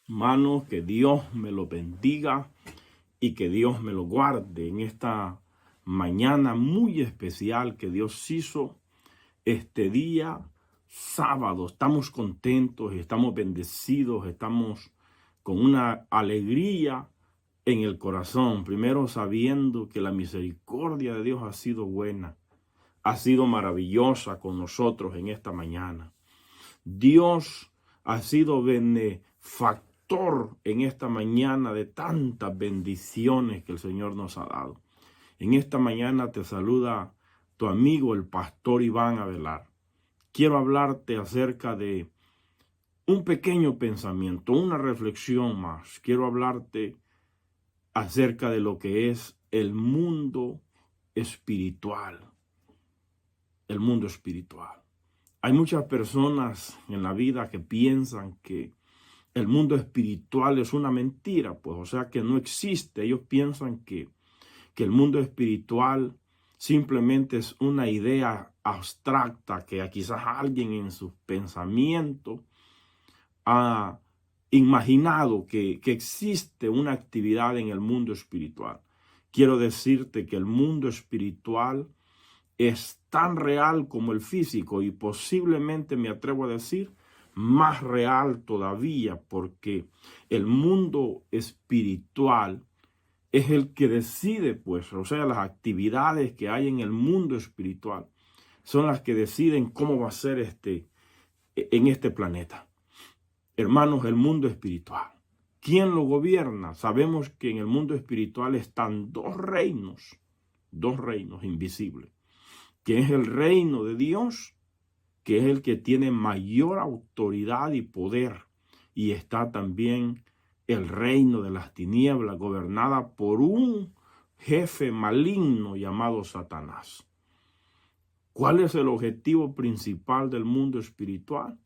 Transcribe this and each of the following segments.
Hermanos, que Dios me lo bendiga y que Dios me lo guarde en esta mañana muy especial que Dios hizo este día sábado. Estamos contentos, estamos bendecidos, estamos con una alegría en el corazón. Primero sabiendo que la misericordia de Dios ha sido buena, ha sido maravillosa con nosotros en esta mañana. Dios ha sido benefactor en esta mañana de tantas bendiciones que el Señor nos ha dado. En esta mañana te saluda tu amigo el pastor Iván Avelar. Quiero hablarte acerca de un pequeño pensamiento, una reflexión más. Quiero hablarte acerca de lo que es el mundo espiritual. El mundo espiritual. Hay muchas personas en la vida que piensan que el mundo espiritual es una mentira, pues, o sea, que no existe. Ellos piensan que el mundo espiritual simplemente es una idea abstracta que quizás alguien en sus pensamientos ha imaginado que existe una actividad en el mundo espiritual. Quiero decirte que el mundo espiritual es tan real como el físico y posiblemente me atrevo a decir más real todavía, porque el mundo espiritual es el que decide, pues, o sea, las actividades que hay en el mundo espiritual son las que deciden cómo va a ser en este planeta. Hermanos, el mundo espiritual. ¿Quién lo gobierna? Sabemos que en el mundo espiritual están dos reinos invisibles, que es el reino de Dios, que es el que tiene mayor autoridad y poder, y está también el reino de las tinieblas, gobernada por un jefe maligno llamado Satanás. ¿Cuál es el objetivo principal del mundo espiritual?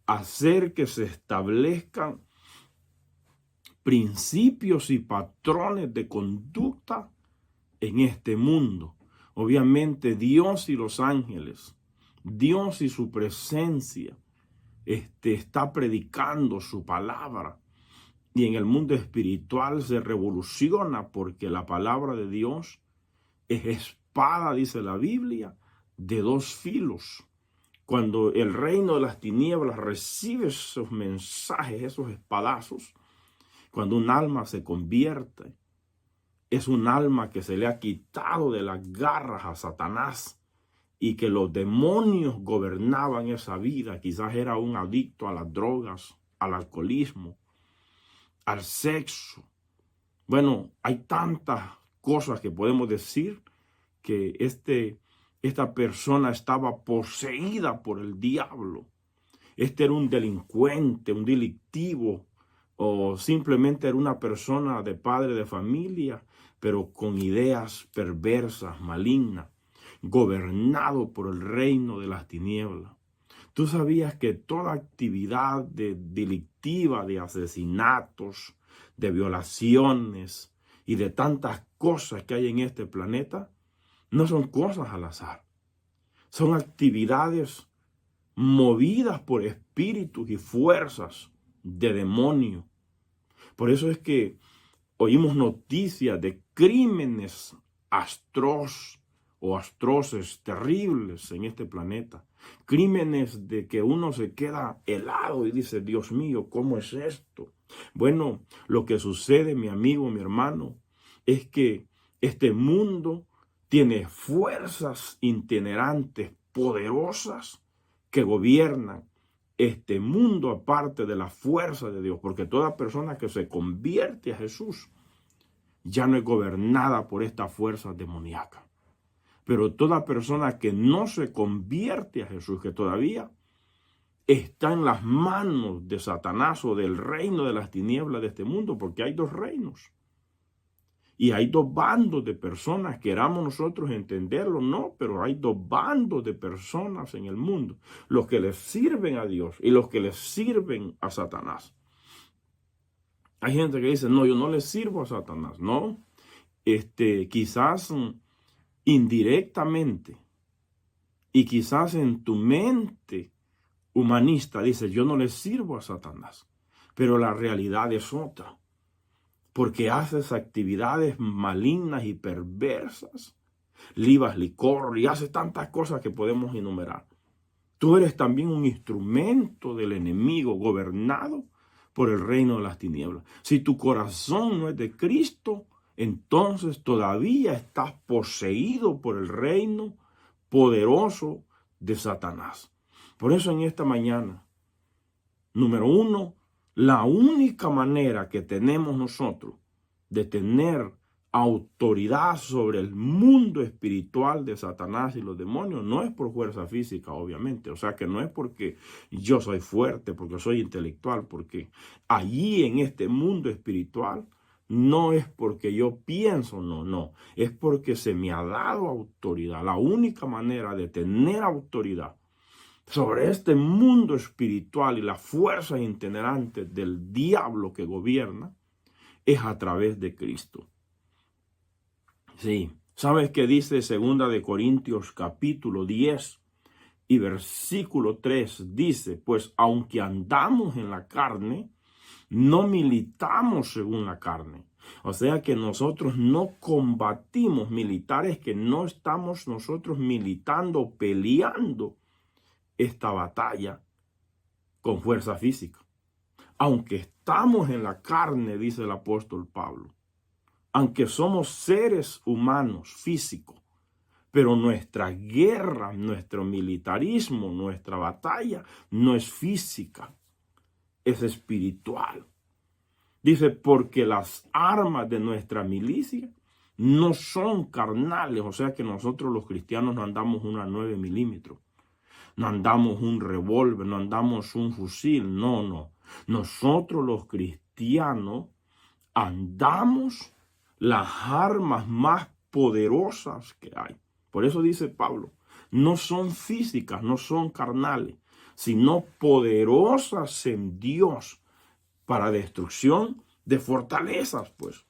Hacer que se establezcan principios y patrones de conducta en este mundo. Obviamente Dios y los ángeles, Dios y su presencia, está predicando su palabra. Y en el mundo espiritual se revoluciona porque la palabra de Dios es espada, dice la Biblia, de dos filos. Cuando el reino de las tinieblas recibe esos mensajes, esos espadazos, cuando un alma se convierte, es un alma que se le ha quitado de las garras a Satanás y que los demonios gobernaban esa vida. Quizás era un adicto a las drogas, al alcoholismo, al sexo. Bueno, hay tantas cosas que podemos decir que esta persona estaba poseída por el diablo. Este era un delincuente, un delictivo, o simplemente era una persona de padre de familia, pero con ideas perversas, malignas, gobernado por el reino de las tinieblas. ¿Tú sabías que toda actividad delictiva, de asesinatos, de violaciones y de tantas cosas que hay en este planeta, no son cosas al azar? Son actividades movidas por espíritus y fuerzas de demonio. Por eso es que oímos noticias de crímenes atroces, terribles en este planeta. Crímenes de que uno se queda helado y dice, Dios mío, ¿cómo es esto? Bueno, lo que sucede, mi amigo, mi hermano, es que este mundo tiene fuerzas itinerantes, poderosas, que gobiernan este mundo aparte de la fuerza de Dios, porque toda persona que se convierte a Jesús ya no es gobernada por esta fuerza demoníaca. Pero toda persona que no se convierte a Jesús, que todavía está en las manos de Satanás o del reino de las tinieblas de este mundo, porque hay dos reinos. Y hay dos bandos de personas, queramos nosotros entenderlo, no, pero hay dos bandos de personas en el mundo, los que les sirven a Dios y los que les sirven a Satanás. Hay gente que dice, no, yo no le sirvo a Satanás, no, quizás indirectamente y quizás en tu mente humanista dices, yo no le sirvo a Satanás, pero la realidad es otra. Porque haces actividades malignas y perversas, libas licor y haces tantas cosas que podemos enumerar. Tú eres también un instrumento del enemigo gobernado por el reino de las tinieblas. Si tu corazón no es de Cristo, entonces todavía estás poseído por el reino poderoso de Satanás. Por eso en esta mañana, número 1, la única manera que tenemos nosotros de tener autoridad sobre el mundo espiritual de Satanás y los demonios no es por fuerza física, obviamente. O sea que no es porque yo soy fuerte, porque soy intelectual, porque allí en este mundo espiritual no es porque yo pienso, no. Es porque se me ha dado autoridad. La única manera de tener autoridad sobre este mundo espiritual y las fuerzas itinerantes del diablo que gobierna es a través de Cristo. Sí, ¿sabes qué dice 2 de Corintios capítulo 10 y versículo 3? Dice, pues aunque andamos en la carne, no militamos según la carne. O sea que nosotros no combatimos, militares, que no estamos nosotros militando, peleando esta batalla con fuerza física. Aunque estamos en la carne, dice el apóstol Pablo, aunque somos seres humanos físicos, pero nuestra guerra, nuestro militarismo, nuestra batalla no es física, es espiritual. Dice, porque las armas de nuestra milicia no son carnales, o sea que nosotros los cristianos no andamos una 9 milímetros, no andamos un revólver, no andamos un fusil, no. Nosotros los cristianos andamos las armas más poderosas que hay. Por eso dice Pablo, no son físicas, no son carnales, sino poderosas en Dios para destrucción de fortalezas, pues.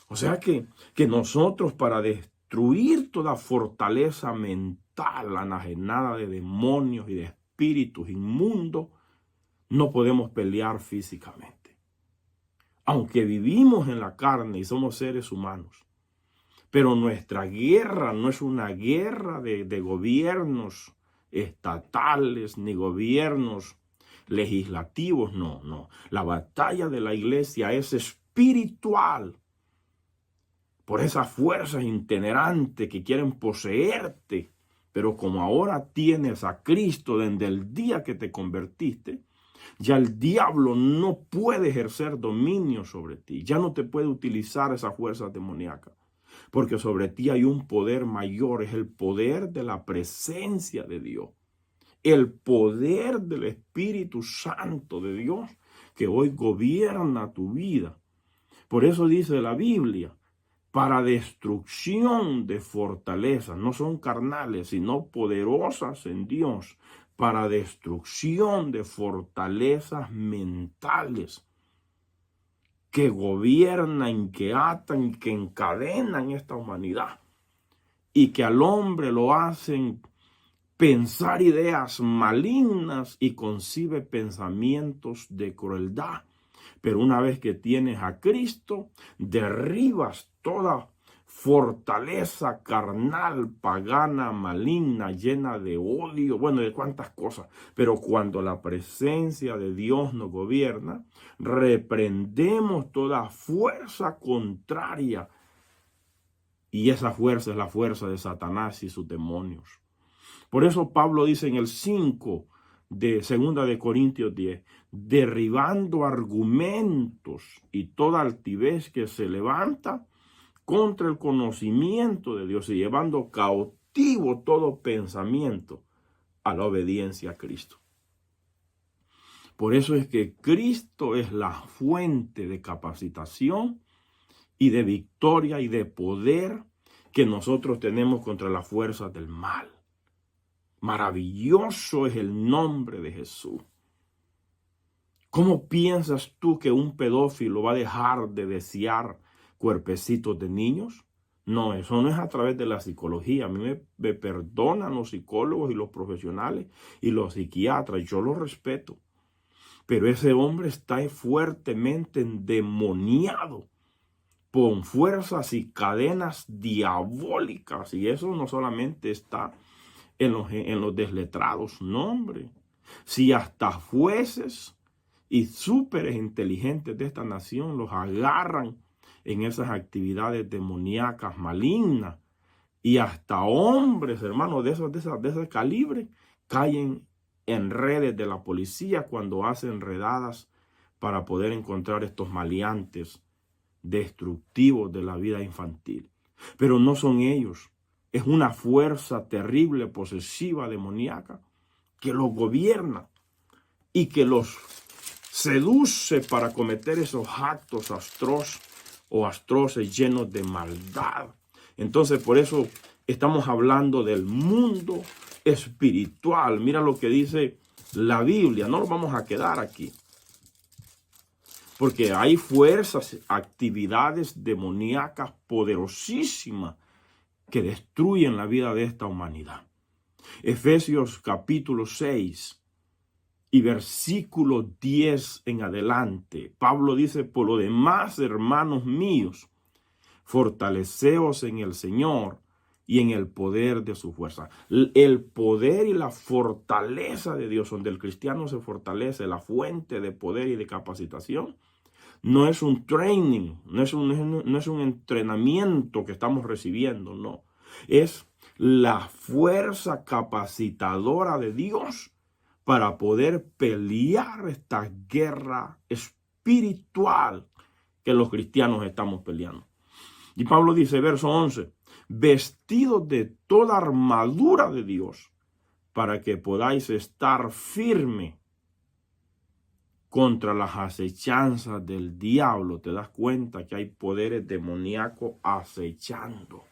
O sea que nosotros para destruir toda fortaleza mental, enajenada de demonios y de espíritus inmundos, no podemos pelear físicamente. Aunque vivimos en la carne y somos seres humanos, pero nuestra guerra no es una guerra de gobiernos estatales ni gobiernos legislativos, no. La batalla de la iglesia es espiritual. Por esas fuerzas itinerantes que quieren poseerte, pero como ahora tienes a Cristo desde el día que te convertiste, ya el diablo no puede ejercer dominio sobre ti. Ya no te puede utilizar esa fuerza demoníaca. Porque sobre ti hay un poder mayor. Es el poder de la presencia de Dios. El poder del Espíritu Santo de Dios que hoy gobierna tu vida. Por eso dice la Biblia, para destrucción de fortalezas. No son carnales, sino poderosas en Dios. Para destrucción de fortalezas mentales que gobiernan, que atan, que encadenan esta humanidad y que al hombre lo hacen pensar ideas malignas y concibe pensamientos de crueldad. Pero una vez que tienes a Cristo, derribas toda fortaleza carnal, pagana, maligna, llena de odio, bueno, de cuántas cosas. Pero cuando la presencia de Dios nos gobierna, reprendemos toda fuerza contraria. Y esa fuerza es la fuerza de Satanás y sus demonios. Por eso Pablo dice en el 5 de 2 de Corintios 10, derribando argumentos y toda altivez que se levanta contra el conocimiento de Dios y llevando cautivo todo pensamiento a la obediencia a Cristo. Por eso es que Cristo es la fuente de capacitación y de victoria y de poder que nosotros tenemos contra las fuerzas del mal. Maravilloso es el nombre de Jesús. ¿Cómo piensas tú que un pedófilo va a dejar de desear cuerpecitos de niños? No, eso no es a través de la psicología. A mí me perdonan los psicólogos y los profesionales y los psiquiatras. Yo los respeto. Pero ese hombre está fuertemente endemoniado con fuerzas y cadenas diabólicas. Y eso no solamente está en los desletrados, no, hombre. Si hasta jueces y súper inteligentes de esta nación los agarran en esas actividades demoníacas malignas, y hasta hombres, hermanos, de ese calibre, caen en redes de la policía cuando hacen redadas para poder encontrar estos maleantes destructivos de la vida infantil. Pero no son ellos. Es una fuerza terrible, posesiva, demoníaca, que los gobierna y que los seduce para cometer esos actos atroces llenos de maldad. Entonces, por eso estamos hablando del mundo espiritual. Mira lo que dice la Biblia. No nos vamos a quedar aquí, porque hay fuerzas, actividades demoníacas poderosísimas que destruyen la vida de esta humanidad. Efesios capítulo 6 y versículo 10 en adelante. Pablo dice: por lo demás, hermanos míos, fortaleceos en el Señor y en el poder de su fuerza. El poder y la fortaleza de Dios, donde el cristiano se fortalece, la fuente de poder y de capacitación, no es un training, no es un entrenamiento que estamos recibiendo, no. Es la fuerza capacitadora de Dios para poder pelear esta guerra espiritual que los cristianos estamos peleando. Y Pablo dice, verso 11, vestidos de toda armadura de Dios, para que podáis estar firme contra las acechanzas del diablo. Te das cuenta que hay poderes demoníacos acechando.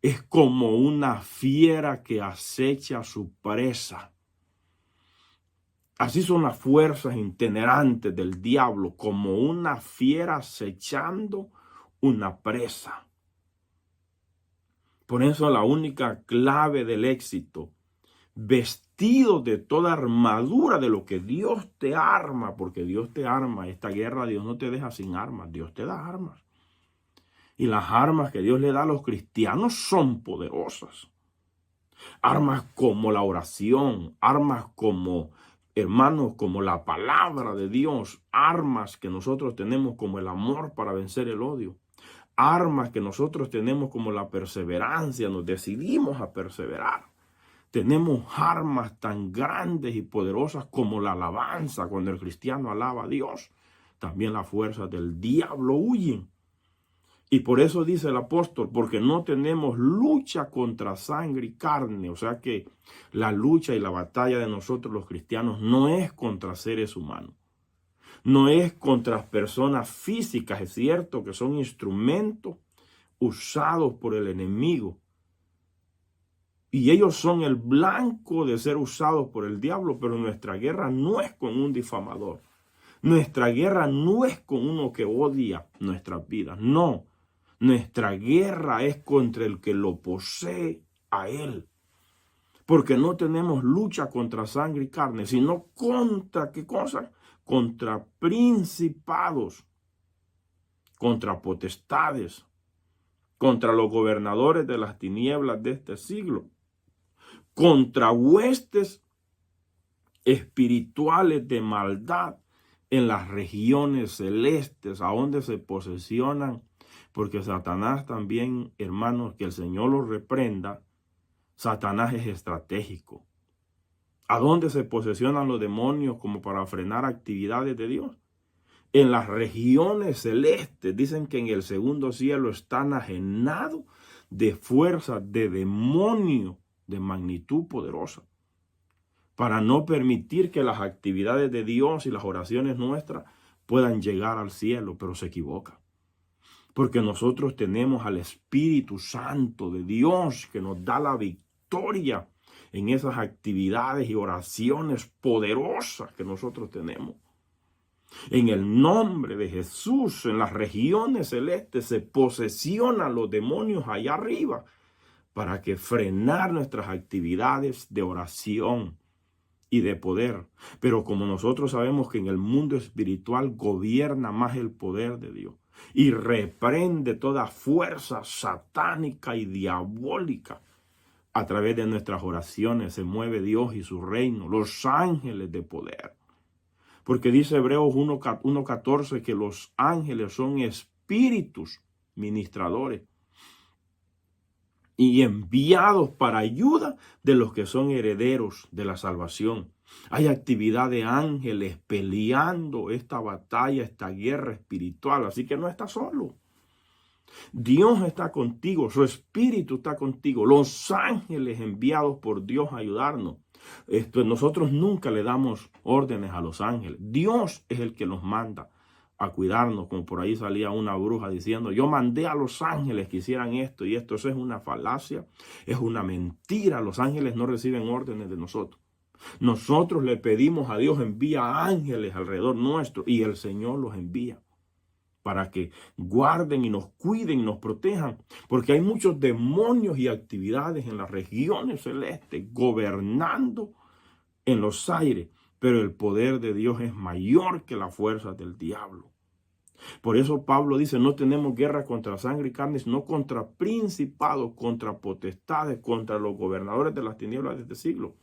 Es como una fiera que acecha a su presa. Así son las fuerzas itinerantes del diablo, como una fiera acechando una presa. Por eso la única clave del éxito, vestido de toda armadura de lo que Dios te arma, porque Dios te arma. Esta guerra Dios no te deja sin armas, Dios te da armas. Y las armas que Dios le da a los cristianos son poderosas. Armas como la oración, armas como, hermanos, como la palabra de Dios, armas que nosotros tenemos como el amor para vencer el odio, armas que nosotros tenemos como la perseverancia, nos decidimos a perseverar. Tenemos armas tan grandes y poderosas como la alabanza. Cuando el cristiano alaba a Dios, también las fuerzas del diablo huyen. Y por eso dice el apóstol, porque no tenemos lucha contra sangre y carne. O sea que la lucha y la batalla de nosotros los cristianos no es contra seres humanos. No es contra personas físicas. Es cierto que son instrumentos usados por el enemigo. Y ellos son el blanco de ser usados por el diablo, pero nuestra guerra no es con un difamador. Nuestra guerra no es con uno que odia nuestras vidas, no. Nuestra guerra es contra el que lo posee a él. Porque no tenemos lucha contra sangre y carne, sino contra, ¿qué cosa? Contra principados, contra potestades, contra los gobernadores de las tinieblas de este siglo, contra huestes espirituales de maldad en las regiones celestes, a donde se posesionan, porque Satanás también, hermanos, que el Señor lo reprenda, Satanás es estratégico. ¿A dónde se posesionan los demonios como para frenar actividades de Dios? En las regiones celestes. Dicen que en el segundo cielo están ajenados de fuerzas de demonio de magnitud poderosa, para no permitir que las actividades de Dios y las oraciones nuestras puedan llegar al cielo, pero se equivoca. Porque nosotros tenemos al Espíritu Santo de Dios que nos da la victoria en esas actividades y oraciones poderosas que nosotros tenemos. En el nombre de Jesús, en las regiones celestes se posesionan los demonios allá arriba para que frenar nuestras actividades de oración y de poder. Pero como nosotros sabemos que en el mundo espiritual gobierna más el poder de Dios y reprende toda fuerza satánica y diabólica, a través de nuestras oraciones se mueve Dios y su reino, los ángeles de poder. Porque dice Hebreos 1:14 que los ángeles son espíritus ministradores y enviados para ayuda de los que son herederos de la salvación. Hay actividad de ángeles peleando esta batalla, esta guerra espiritual, así que no estás solo. Dios está contigo, su espíritu está contigo, los ángeles enviados por Dios a ayudarnos. Nosotros nunca le damos órdenes a los ángeles. Dios es el que nos manda a cuidarnos, como por ahí salía una bruja diciendo, yo mandé a los ángeles que hicieran esto y esto. Eso es una falacia, es una mentira. Los ángeles no reciben órdenes de nosotros. Nosotros le pedimos a Dios, envía ángeles alrededor nuestro, y el Señor los envía para que guarden y nos cuiden y nos protejan, porque hay muchos demonios y actividades en las regiones celestes gobernando en los aires, pero el poder de Dios es mayor que la fuerza del diablo. Por eso Pablo dice, no tenemos guerra contra sangre y carne, sino contra principados, contra potestades, contra los gobernadores de las tinieblas de este siglo.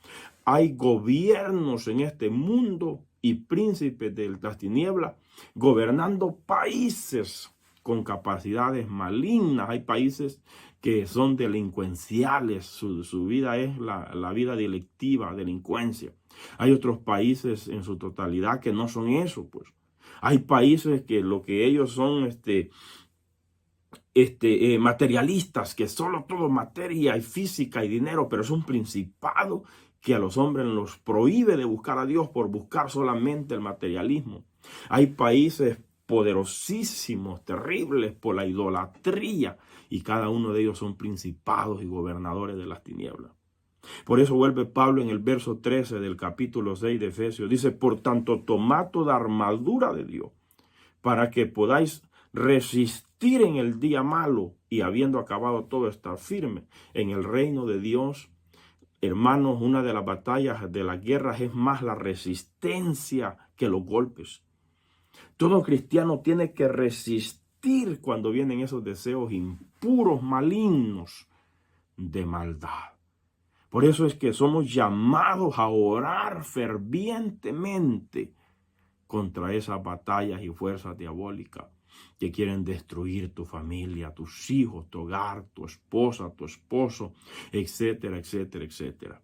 Hay gobiernos en este mundo y príncipes de las tinieblas gobernando países con capacidades malignas. Hay países que son delincuenciales, su vida es la vida delictiva, delincuencia. Hay otros países en su totalidad que no son eso, pues. Hay países que lo que ellos son materialistas, que solo todo materia y física y dinero, pero es un principado que a los hombres los prohíbe de buscar a Dios por buscar solamente el materialismo. Hay países poderosísimos, terribles por la idolatría, y cada uno de ellos son principados y gobernadores de las tinieblas. Por eso vuelve Pablo en el verso 13 del capítulo 6 de Efesios. Dice, por tanto, tomad toda armadura de Dios para que podáis resistir en el día malo y habiendo acabado todo estar firme. En el reino de Dios, hermanos, una de las batallas de las guerras es más la resistencia que los golpes. Todo cristiano tiene que resistir cuando vienen esos deseos impuros, malignos, de maldad. Por eso es que somos llamados a orar fervientemente contra esas batallas y fuerzas diabólicas que quieren destruir tu familia, tus hijos, tu hogar, tu esposa, tu esposo, etcétera, etcétera, etcétera.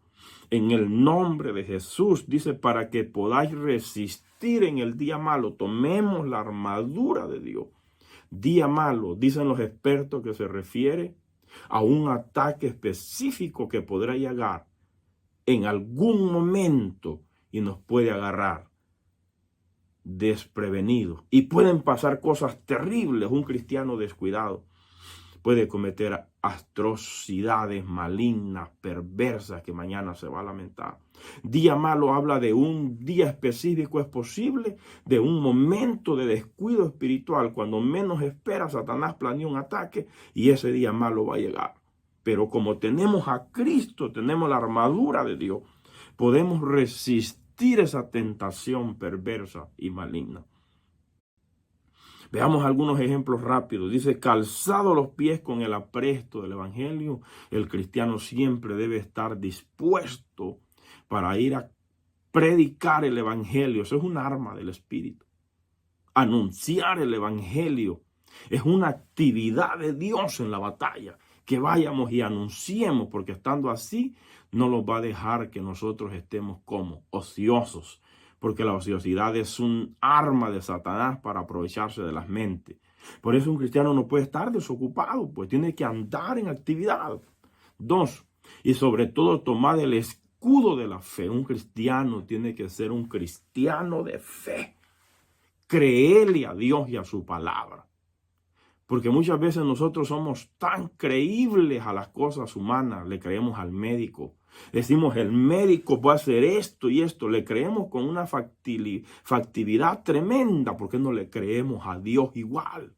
En el nombre de Jesús, dice, para que podáis resistir en el día malo, tomemos la armadura de Dios. Día malo, dicen los expertos, que se refiere a un ataque específico que podrá llegar en algún momento y nos puede agarrar desprevenidos. Y pueden pasar cosas terribles. Un cristiano descuidado puede cometer atrocidades malignas, perversas, que mañana se va a lamentar. Día malo habla de un día específico, es posible, de un momento de descuido espiritual. Cuando menos espera, Satanás planea un ataque y ese día malo va a llegar. Pero como tenemos a Cristo, tenemos la armadura de Dios, podemos resistir esa tentación perversa y maligna. Veamos algunos ejemplos rápidos. Dice, calzado los pies con el apresto del evangelio. El cristiano siempre debe estar dispuesto para ir a predicar el evangelio. Eso es un arma del espíritu. Anunciar el evangelio es una actividad de Dios en la batalla. Que vayamos y anunciemos, porque estando así no nos va a dejar que nosotros estemos como ociosos. Porque la ociosidad es un arma de Satanás para aprovecharse de las mentes. Por eso un cristiano no puede estar desocupado, pues tiene que andar en actividad. 2, y sobre todo tomar el escudo de la fe. Un cristiano tiene que ser un cristiano de fe. Creerle a Dios y a su palabra. Porque muchas veces nosotros somos tan creíbles a las cosas humanas, le creemos al médico. Decimos, el médico va a hacer esto y esto. Le creemos con una factibilidad tremenda. ¿Por qué no le creemos a Dios igual?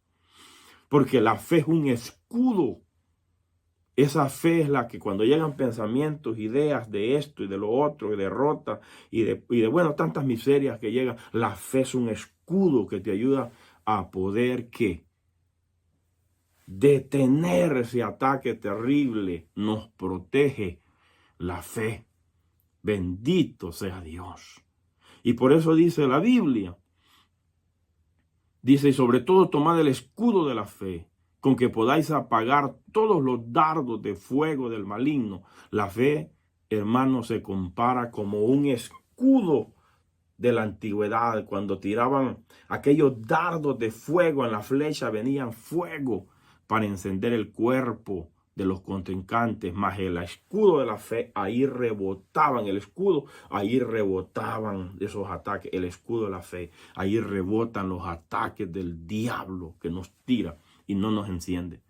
Porque la fe es un escudo Esa fe es la que cuando llegan pensamientos, ideas de esto y de lo otro, y derrotas y de bueno, tantas miserias que llegan, la fe es un escudo que te ayuda a poder ¿qué? Detener ese ataque terrible. Nos protege la fe. Bendito sea Dios. Y por eso dice la Biblia, dice, y sobre todo tomad el escudo de la fe, con que podáis apagar todos los dardos de fuego del maligno. La fe, hermano, se compara como un escudo de la antigüedad. Cuando tiraban aquellos dardos de fuego en la flecha, venían fuego para encender el cuerpo de los contrincantes, más el escudo de la fe, ahí rebotaban el escudo, ahí rebotaban esos ataques, el escudo de la fe, ahí rebotan los ataques del diablo que nos tira y no nos enciende.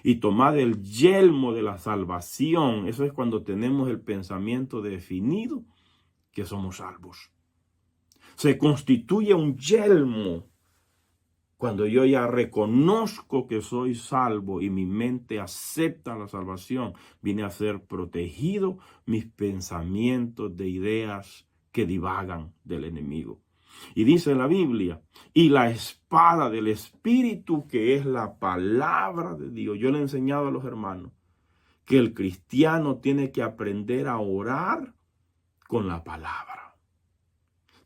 Y tomad el yelmo de la salvación. Eso es cuando tenemos el pensamiento definido que somos salvos. Se constituye un yelmo cuando yo ya reconozco que soy salvo y mi mente acepta la salvación. Vine a ser protegido mis pensamientos de ideas que divagan del enemigo. Y dice la Biblia, y la espada del Espíritu, que es la palabra de Dios. Yo le he enseñado a los hermanos que el cristiano tiene que aprender a orar con la palabra.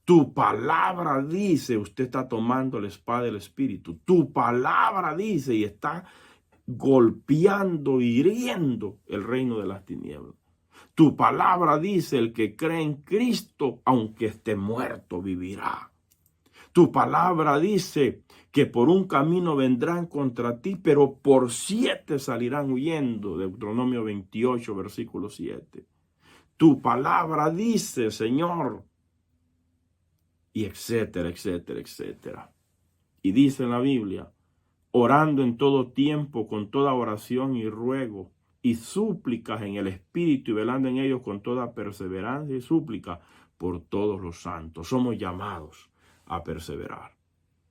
Tu palabra dice, usted está tomando la espada del Espíritu. Tu palabra dice y está golpeando, hiriendo el reino de las tinieblas. Tu palabra dice, el que cree en Cristo, aunque esté muerto, vivirá. Tu palabra dice que por un camino vendrán contra ti, pero por 7 salirán huyendo. Deuteronomio 28, versículo 7. Tu palabra dice, Señor, y etcétera, etcétera, etcétera. Y dice en la Biblia, orando en todo tiempo, con toda oración y ruego, y súplicas en el Espíritu, y velando en ellos con toda perseverancia y súplica por todos los santos. Somos llamados a perseverar.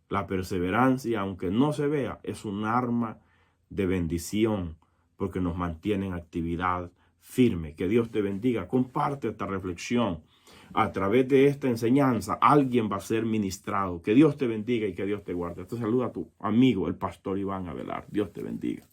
La perseverancia, aunque no se vea, es un arma de bendición, porque nos mantiene en actividad firme. Que Dios te bendiga. Comparte esta reflexión. A través de esta enseñanza, alguien va a ser ministrado. Que Dios te bendiga y que Dios te guarde. Te saluda a tu amigo, el pastor Iván Avelar. Dios te bendiga.